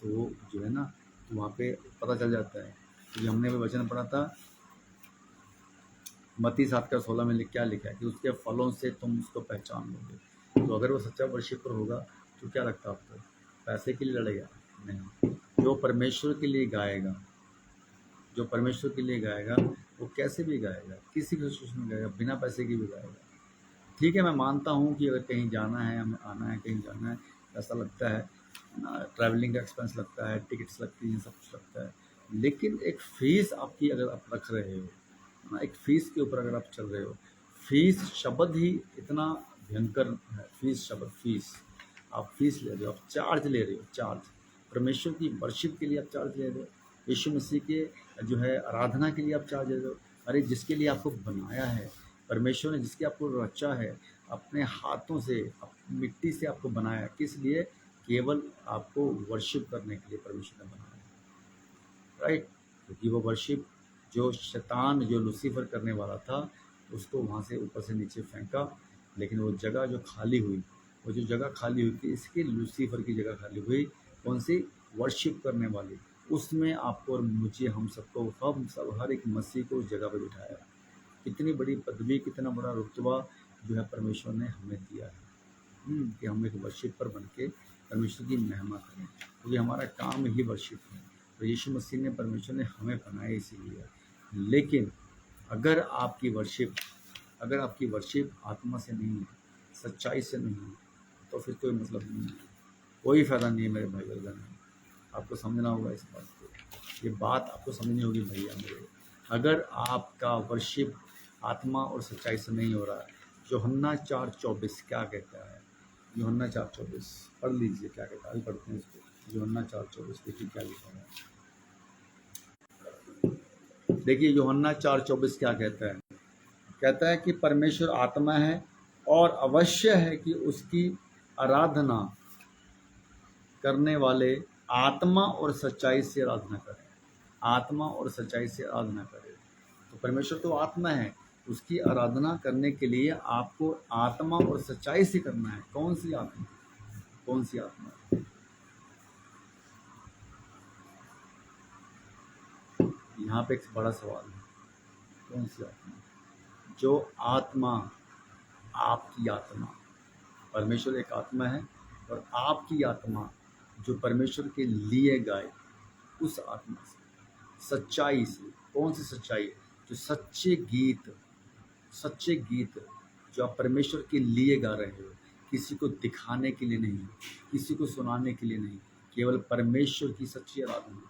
तो वो जो है ना, तो वहाँ पे पता चल जाता है। क्योंकि हमने भी वचन पढ़ा था, मत्ती 7:16 में क्या लिखा है कि उसके फलों से तुम उसको पहचान लोगे। तो अगर वो सच्चा वर्शिपर होगा तो क्या लगता है आपको, पैसे के लिए लड़ेगा? नहीं। जो परमेश्वर के लिए गाएगा, जो परमेश्वर के लिए गाएगा, वो कैसे भी गाएगा, किसी भी सिचुएशन में गाएगा, बिना पैसे के भी गाएगा। ठीक है, मैं मानता हूँ कि अगर कहीं जाना है, हमें आना है, कहीं जाना है, ऐसा लगता है ना, ट्रैवलिंग का एक्सपेंस लगता है, टिकट्स लगती हैं, सब कुछ लगता है। लेकिन एक फ़ीस आपकी अगर आप रख रहे हो ना, एक फ़ीस के ऊपर अगर आप चल रहे हो, फ़ीस शब्द ही इतना भयंकर है। फ़ीस शब्द, फ़ीस, आप फ़ीस ले रहे हो, आप चार्ज ले रहे हो, चार्ज। परमेश्वर की वर्शिप के लिए आप चार्ज ले रहे हो, यीशु मसीह के जो है आराधना के लिए आप चार्ज ले रहे हो। अरे जिसके लिए आपको बनाया है, परमेश्वर ने जिसके आपको रचा है, अपने हाथों से, मिट्टी से आपको बनाया, किस लिए? केवल आपको वर्शिप करने के लिए परमेश्वर ने बनाया है, राइट। क्योंकि वो वर्शिप, जो शैतान, जो लूसीफर करने वाला था, उसको वहाँ से ऊपर से नीचे फेंका। लेकिन वो जगह जो खाली हुई, वो जो जगह खाली हुई थी, इसकी लूसीफर की जगह खाली हुई, कौन सी? वर्शिप करने वाली। उसमें आपको और मुझे, हम सबको, हम सब, हर एक मसीह को उस जगह पर बिठाया। कितनी बड़ी पदवी, कितना बड़ा रुतबा जो है परमेश्वर ने हमें दिया है, कि हम एक वर्शिपर बन के परमेश्वर की महिमा करें, क्योंकि हमारा काम ही वर्शिप है। तो यीशु मसीह ने, परमेश्वर ने हमें बनाया इसीलिए। लेकिन अगर आपकी वर्शिप, अगर आपकी वर्शिप आत्मा से नहीं है, सच्चाई से नहीं है, तो फिर कोई मतलब नहीं है, कोई फ़ायदा नहीं है मेरे भाई बहन। आपको समझना होगा इस बात को, ये बात आपको समझनी होगी भैया मेरे। अगर आपका वर्शिप आत्मा और सच्चाई से नहीं हो रहा है, यूहन्ना 4:24 क्या कहता है? यूहन्ना 4:24 पढ़ लीजिए, क्या कहता है, अभी पढ़ते हैं इसको। यूहन्ना 4:24 देखिए क्या लिखा है। देखिए यूहन्ना 4:24 क्या कहता है। कहता है कि परमेश्वर आत्मा है और अवश्य है कि उसकी आराधना करने वाले आत्मा और सच्चाई से आराधना करें, आत्मा और सच्चाई से आराधना करें। तो परमेश्वर तो आत्मा है, उसकी आराधना करने के लिए आपको आत्मा और सच्चाई से करना है। कौन सी आत्मा? कौन सी आत्मा? यहाँ पे एक बड़ा सवाल है, कौन सी आत्मा? जो आत्मा, आपकी आत्मा, परमेश्वर एक आत्मा है, और आपकी आत्मा जो परमेश्वर के लिए गाए, उस आत्मा से, सच्चाई से। कौन सी सच्चाई? जो सच्चे गीत, सच्चे गीत जो आप परमेश्वर के लिए गा रहे हो, किसी को दिखाने के लिए नहीं, किसी को सुनाने के लिए नहीं, केवल परमेश्वर की सच्ची आराधना,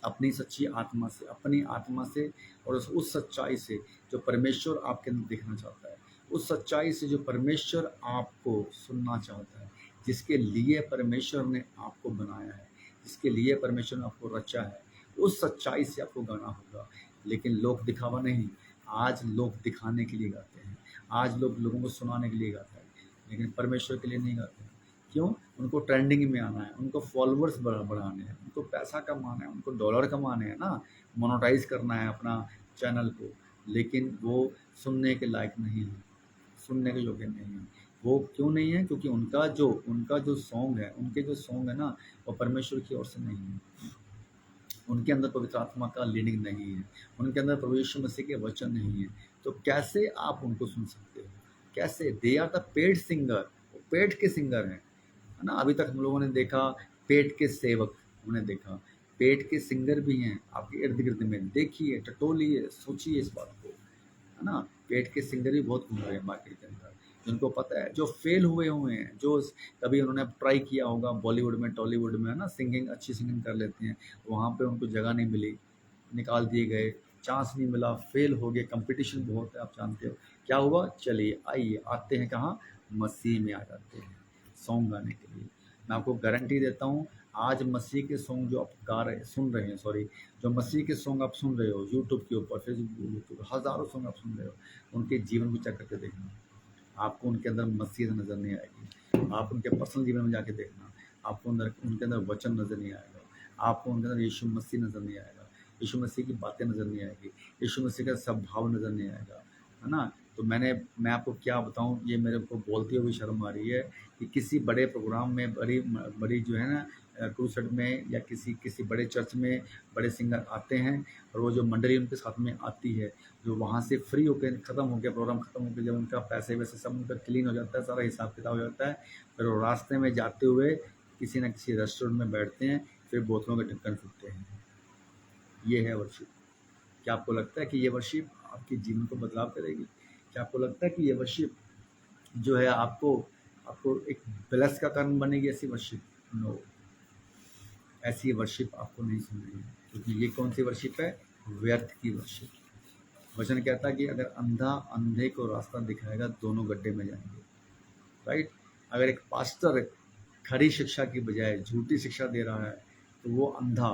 अपनी सच्ची आत्मा से, अपनी आत्मा से, और उस सच्चाई से जो परमेश्वर आपके अंदर देखना चाहता है, उस सच्चाई से जो परमेश्वर आपको सुनना चाहता है, जिसके लिए परमेश्वर ने आपको बनाया है, जिसके लिए परमेश्वर ने आपको रचा है, उस सच्चाई से आपको गाना होगा। लेकिन लोग दिखावा नहीं, आज लोग दिखाने के लिए गाते हैं, आज लोग लोगों को सुनाने के लिए गाते हैं, लेकिन परमेश्वर के लिए नहीं गाते हैं। क्यों? उनको ट्रेंडिंग में आना है, उनको फॉलोअर्स बढ़ाने हैं, उनको पैसा कमाना है, उनको डॉलर कमाने हैं ना, मोनेटाइज करना है अपना चैनल को। लेकिन वो सुनने के लायक नहीं है, सुनने के योग्य नहीं है। वो क्यों नहीं है? क्योंकि उनका जो सॉन्ग है, उनके जो सॉन्ग है ना, वो परमेश्वर की ओर से नहीं है। उनके अंदर पवित्र आत्मा का लीडिंग नहीं है, उनके अंदर प्रभु यीशु मसीह के वचन नहीं है। तो कैसे आप उनको सुन सकते हो? कैसे? They are the paid singer, वो पेट के सिंगर हैं, है ना। अभी तक हम लोगों ने देखा पेट के सेवक, हमने देखा पेट के सिंगर भी हैं आपके इर्द गिर्द में। देखिए, टटोलिए, सोचिए इस बात को, है ना। पेट के सिंगर भी बहुत घूम रहे हैं मार्केट के अंदर। जिनको पता है, जो फेल हुए हैं, जो कभी उन्होंने ट्राई किया होगा बॉलीवुड में, टॉलीवुड में, है ना, सिंगिंग, अच्छी सिंगिंग कर लेते हैं, वहाँ पे उनको जगह नहीं मिली, निकाल दिए गए, चांस नहीं मिला, फेल हो गए, कंपटीशन बहुत है, आप जानते हो क्या हुआ। चलिए आइए, आते हैं कहाँ, मसीह में आ जाते हैं सॉन्ग गाने के लिए। मैं आपको गारंटी देता हूँ, आज मसीह के सॉन्ग जो आप गा रहे सुन रहे हैं, सॉरी, जो मसीह के सॉन्ग आप सुन रहे हो यूट्यूब के ऊपर, फेसबुक, यूट्यूब, हज़ारों सॉन्ग आप सुन रहे हो, उनके जीवन को चेक करके देखना, आपको उनके अंदर मसीह नज़र नहीं आएगी। आप उनके पर्सनल जीवन में जाके देखना, आपको अंदर उनके अंदर वचन नज़र नहीं आएगा, आपको उनके अंदर यीशु मसीह नज़र नहीं आएगा, यीशु मसीह की बातें नज़र नहीं आएगी, यीशु मसीह का स्वभाव नज़र नहीं आएगा, है ना। तो मैं आपको क्या बताऊं, ये मेरे को बोलते हुए शर्म आ रही है कि किसी बड़े प्रोग्राम में, बड़ी बड़ी जो है ना क्रूसेड में, या किसी बड़े चर्च में बड़े सिंगर आते हैं, और वो जो मंडली उनके साथ में आती है, जो वहाँ से फ्री होकर ख़त्म हो गया, प्रोग्राम ख़त्म हो गया, जब उनका पैसे वैसे सब उनका क्लीन हो जाता है, सारा हिसाब किताब हो जाता है, फिर वो रास्ते में जाते हुए किसी न किसी रेस्टोरेंट में बैठते हैं, फिर बोतलों के ढक्कन फूटते हैं। ये है वर्शिप। क्या आपको लगता है कि ये वर्शिप आपके जीवन को बदलाव करेगी? क्या आपको लगता है कि ये वर्शिप जो है आपको आपको एक ब्लेस का कारण बनेगी? ऐसी वर्शिप नो, ऐसी वर्शिप आपको नहीं सुननी है, क्योंकि ये कौन सी वर्शिप है? व्यर्थ की वर्शिप। वचन कहता है कि अगर अंधा अंधे को रास्ता दिखाएगा, दोनों गड्ढे में जाएंगे, राइट। अगर एक पास्टर खरी शिक्षा की बजाय झूठी शिक्षा दे रहा है, तो वो अंधा,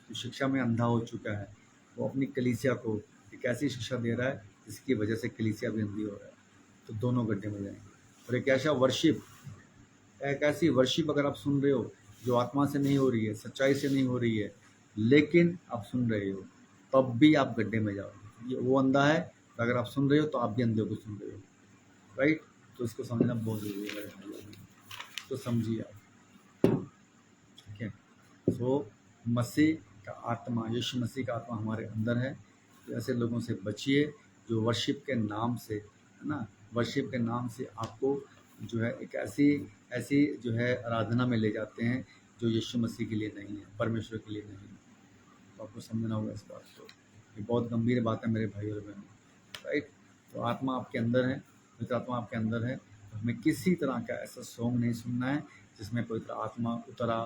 जो शिक्षा में अंधा हो चुका है, वो अपनी कलीसिया को एक ऐसी शिक्षा दे रहा है जिसकी वजह से कलीसिया भी अंधी हो रहा है, तो दोनों गड्ढे में जाएंगे। और एक ऐसा वर्शिप, एक ऐसी वर्शिप अगर आप सुन रहे हो जो आत्मा से नहीं हो रही है, सच्चाई से नहीं हो रही है, लेकिन आप सुन रहे हो, तब भी आप गड्ढे में जाओगे। ये वो अंधा है, तो अगर आप सुन रहे हो तो आप भी अंधे को सुन रहे हो, राइट। तो इसको समझना बहुत ज़रूरी है मेरे भाई लोग, तो समझिए आप, ठीक है। सो मसीह का आत्मा, यीशु मसीह का आत्मा हमारे अंदर है, तो ऐसे लोगों से बचिए जो वर्शिप के नाम से, है ना, वर्शिप के नाम से आपको जो है एक ऐसी ऐसी जो है आराधना में ले जाते हैं जो यीशु मसीह के लिए नहीं है, परमेश्वर के लिए नहीं है। तो आपको समझना होगा इस बात को, ये बहुत गंभीर बात है मेरे भाई और बहनों, राइट। तो आत्मा आपके अंदर है, पवित्र आत्मा आपके अंदर है, तो हमें किसी तरह का ऐसा सॉन्ग नहीं सुनना है जिसमें पवित्र आत्मा उतरा,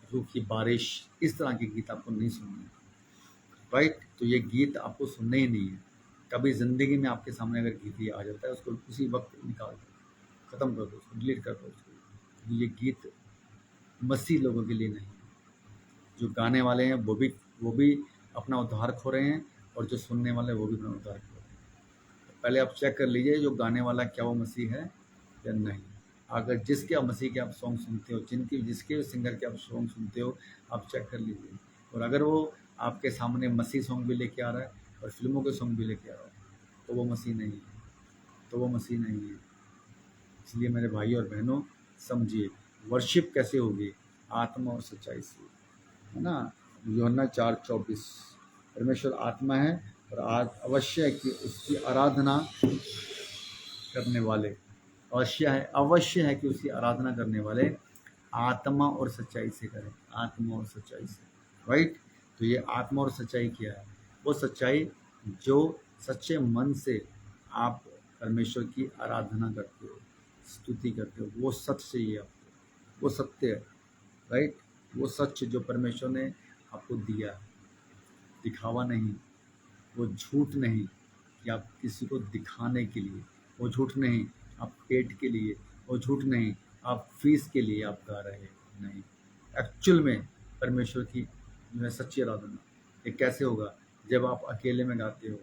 रूह की बारिश, इस तरह के गीत आपको नहीं सुनने, राइट। तो ये गीत आपको सुनने ही नहीं है। कभी ज़िंदगी में आपके सामने अगर गीत ये आ जाता है, उसको उसी वक्त निकाल दो, ख़त्म कर दो उसको, डिलीट कर दो उसको। ये गीत मसीह लोगों के लिए नहीं है। जो गाने वाले हैं वो भी अपना उद्धार खो रहे हैं, और जो सुनने वाले हैं वो भी अपना उद्धार खो रहे हैं। तो पहले आप चेक कर लीजिए जो गाने वाला क्या वो मसीह है या नहीं। अगर जिसके आप मसीह के आप सॉन्ग सुनते हो, जिसके सिंगर के आप सॉन्ग सुनते हो, आप चेक कर लीजिए। और अगर वो आपके सामने मसीह सॉन्ग भी लेके आ रहा है और फिल्मों के सॉन्ग भी लेके आ रहा है, तो वो मसीह नहीं है, तो वो मसीह नहीं है। इसलिए मेरे भाई और बहनों, समझिए वर्शिप कैसे होगी, आत्मा और सच्चाई से, है ना। यूहन्ना 4:24, परमेश्वर आत्मा है, और आज अवश्य है कि उसकी आराधना करने वाले, अवश्य है कि उसकी आराधना करने वाले आत्मा और सच्चाई से करें, आत्मा और सच्चाई से, राइट। तो ये आत्मा और सच्चाई क्या है? वो सच्चाई जो सच्चे मन से आप परमेश्वर की आराधना करते हो, स्तुति करते हो, वो सच चाहिए आपको, वो सत्य है, राइट। वो सच जो परमेश्वर ने आपको दिया, दिखावा नहीं, वो झूठ नहीं कि आप किसी को दिखाने के लिए, वो झूठ नहीं आप पेट के लिए, वो झूठ नहीं आप फीस के लिए आप गा रहे हो, नहीं। एक्चुअल में परमेश्वर की जो है सच्ची आराधना, ये कैसे होगा? जब आप अकेले में गाते हो,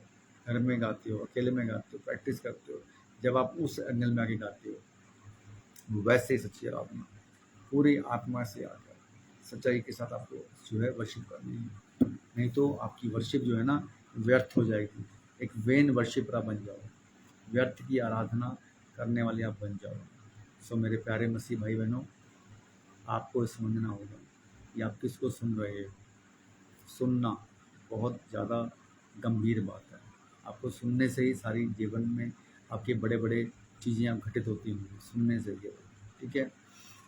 घर में गाते हो, अकेले में गाते हो, प्रैक्टिस करते हो, जब आप उस एंगल में आके गाते हो, वैसे ही सच्ची आराधना पूरी आत्मा से आकर सच्चाई के साथ आपको जो है वर्शिप करनी है। नहीं तो आपकी वर्शिप जो है ना व्यर्थ हो जाएगी, एक वेन वर्शिपरा बन जाओ, व्यर्थ की आराधना करने वाले आप बन जाओ। सो मेरे प्यारे मसीह भाई बहनों, आपको समझना होगा कि आप किसको सुन रहे हो। सुनना बहुत ज़्यादा गंभीर बात है। आपको सुनने से ही सारी जीवन में आपके बड़े बड़े चीज़ें आप घटित होती होंगी, सुनने से ही, ठीक है।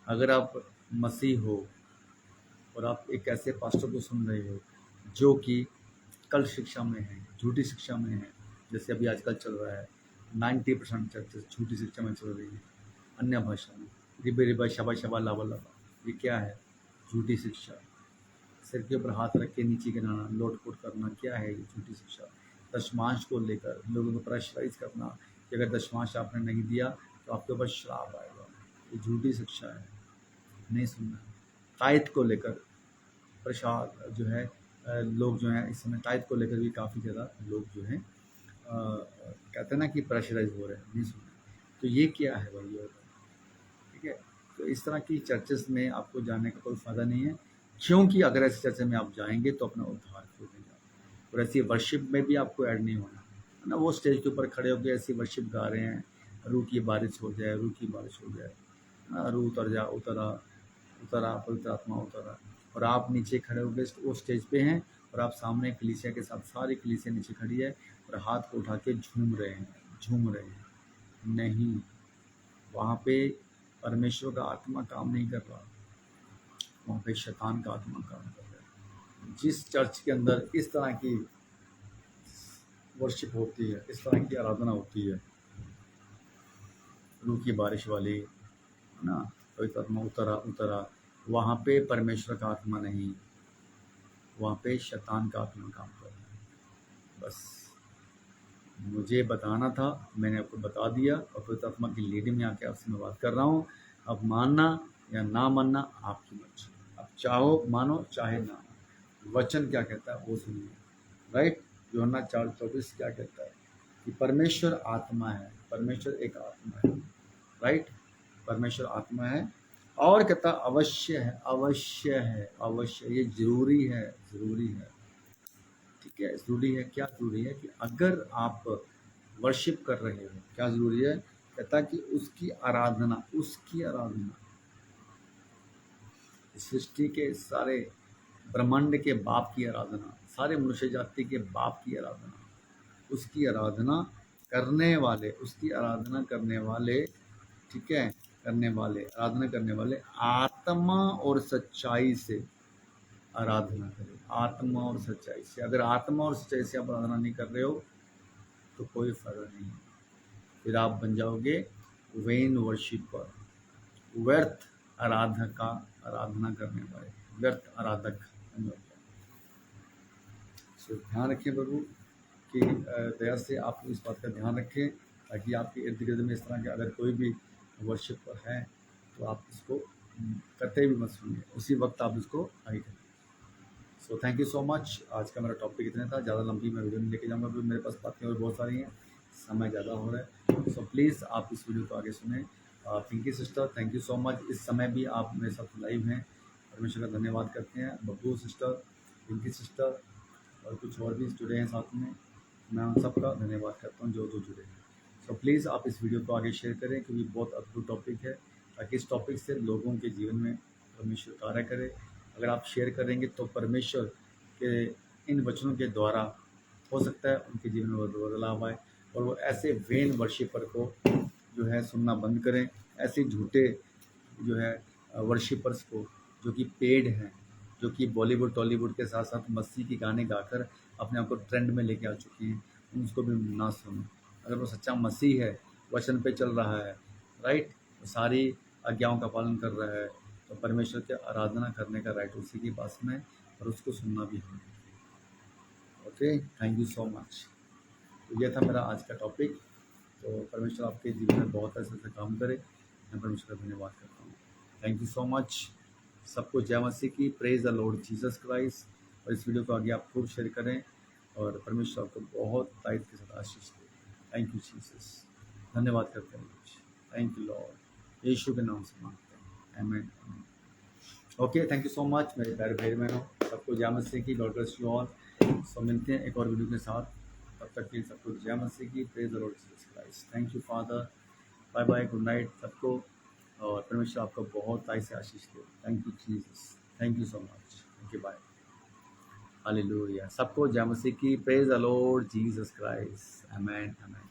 अगर आप मसीह हो और आप एक ऐसे पास्टर को सुन रहे हो जो कि कल शिक्षा में है, झूठी शिक्षा में है, जैसे अभी आजकल चल रहा है, 90% चर्चेस झूठी शिक्षा में चल रही है, अन्य भाषा में, रिबे रिबा शबा शबा लावा लावा, ये क्या है? झूठी शिक्षा। सिर के ऊपर हाथ रख के नीचे गिराना, लोटपोट करना, क्या है ये? झूठी शिक्षा। दशमांश को लेकर लोगों को प्रेशराइज करना कि अगर दशमांश आपने नहीं दिया तो आपके ऊपर श्राप आएगा, ये झूठी शिक्षा है, नहीं सुनना। तायत को लेकर प्रसाद जो है, लोग जो हैं इस समय तायत को लेकर भी काफ़ी ज़्यादा लोग जो हैं कहते हैं ना कि प्रेशराइज हो रहे हैं, नहीं सुनना। तो ये क्या है भाई? और ठीक है, तो इस तरह की चर्चेस में आपको जाने का कोई फ़ायदा नहीं है, क्योंकि अगर ऐसे चर्चे में आप जाएंगे तो अपना उद्धार खो देगा। और ऐसी वर्शिप में भी आपको ऐड नहीं होना है ना। वो स्टेज के ऊपर खड़े होकर ऐसी वर्शिप गा रहे हैं, रूह की बारिश हो जाए, रूह की बारिश हो जाए, रूह उतर जा, उतरा उतरा, पवित्र आत्मा उतरा, और आप नीचे खड़े होकर वो स्टेज पे हैं और आप सामने कलीसिया के साथ, सारी कलीसिया नीचे खड़ी है और हाथ को उठा के झूम रहे हैं। नहीं, वहाँ पे परमेश्वर का आत्मा काम नहीं कर रहा, वहाँ पे शैतान का आत्मा काम कर रहा है। जिस चर्च के अंदर इस तरह की वर्शिप होती है, इस तरह की आराधना होती है, रूह की बारिश वाली, है ना, पवित्र आत्मा उतरा उतरा, वहाँ पे परमेश्वर का आत्मा नहीं, वहाँ पे शैतान का आत्मा काम कर रहा है। बस मुझे बताना था, मैंने आपको बता दिया, और पवित्र आत्मा की लीडिंग में आके आपसे मैं बात कर रहा हूँ। अब मानना या ना मानना आपकी मर्जी, अब चाहो मानो चाहे ना मानो। वचन क्या कहता है वो सुनिए, राइट। यूहन्ना 4:24 क्या कहता है कि परमेश्वर आत्मा है, परमेश्वर एक आत्मा है, राइट। परमेश्वर आत्मा है, और कहता अवश्य है, अवश्य है, अवश्य, ये जरूरी है, जरूरी है, ठीक है। जरूरी है, क्या जरूरी है? कि अगर आप वर्शिप कर रहे हो, क्या जरूरी है? कहता कि उसकी आराधना, उसकी आराधना, सृष्टि के सारे ब्रह्मांड के बाप की आराधना, सारे मनुष्य जाति के बाप की आराधना, उसकी आराधना करने वाले, उसकी आराधना करने वाले, ठीक है, करने वाले, आराधना करने वाले आत्मा और सच्चाई से आराधना करें, आत्मा और सच्चाई से। अगर आत्मा और सच्चाई से आप आराधना नहीं कर रहे हो तो कोई फायदा नहीं है, फिर आप बन जाओगे वेन वर्शिपर, व्यर्थ आराधक का आराधना करने वाले, व्यर्थ आराधक बन जाओगे। सो ध्यान रखें प्रभु कि दया से आप इस बात का ध्यान रखें, ताकि आपके इर्द गिर्द में इस तरह के अगर कोई भी वर्शिपर है तो आप इसको करते भी मत सुनिए, उसी वक्त आप इसको हाई करें। So thank you so much. आज का मेरा टॉपिक इतना था, ज़्यादा लंबी मैं वीडियो नहीं लेके जाऊँगा क्योंकि मेरे पास बातें और बहुत सारी हैं, समय ज़्यादा हो रहा है। सो प्लीज़ आप इस वीडियो को आगे सुने। Pinky sister, thank you so much, इस समय भी आप मेरे साथ लाइव हैं, परमेश्वर का धन्यवाद करते हैं। बब्बू सिस्टर, पिंकी सिस्टर और कुछ और भी जुड़े हैं साथ में, मैं उन सबका धन्यवाद करता हूँ जो जुड़े हैं। सो प्लीज़ आप इस वीडियो को आगे शेयर करें, क्योंकि बहुत अद्भुत टॉपिक है, ताकि इस टॉपिक से लोगों के जीवन में परमेश्वर कार्य करे। अगर आप शेयर करेंगे तो परमेश्वर के इन वचनों के द्वारा हो सकता है उनके जीवन में बदलाव आए, और वो ऐसे वेन वर्शिपर को जो है सुनना बंद करें, ऐसे झूठे जो है वर्शिपर्स को जो कि पेड हैं, जो कि बॉलीवुड टॉलीवुड के साथ साथ मसीह के गाने गाकर अपने आप को ट्रेंड में लेके आ चुकी हैं, उसको भी ना सुनो। अगर वो सच्चा मसीह है, वचन पे चल रहा है, राइट, सारी आज्ञाओं का पालन कर रहा है, तो परमेश्वर की आराधना करने का राइट उसी के पास में, और उसको सुनना भी है। Okay, thank you so much. तो ये था मेरा आज का टॉपिक। तो परमेश्वर आपके जीवन में बहुत ऐसे ऐसे काम करे, मैं परमेश्वर का धन्यवाद करता हूँ। Thank you so much. सबको जय मसीह की, praise the Lord Jesus Christ. और इस वीडियो को आगे आप खूब शेयर करें, और परमेश्वर आपको बहुत तारीफ के साथ आशीष दे। थैंक यू जीसस, धन्यवाद करते हैं, थैंक यू लॉर्ड, यीशु के नाम से मांगते हैं, आमीन। Okay, thank you so much मेरे प्यारे भाई बहनों, सबको जय मसीह की, गॉड ब्लेस यू ऑल। सो मिलते हैं एक और वीडियो के साथ, तब तक के लिए सबको जय मसीह की, praise the Lord Jesus Christ. Thank you father, bye bye, good night सबको, और परमेश्वर आपको बहुत ताई से आशीष दे। Thank you Jesus, thank you so much, thank you, bye, hallelujah. सबको जय मसीह की, praise the Lord Jesus Christ, amen आमीन।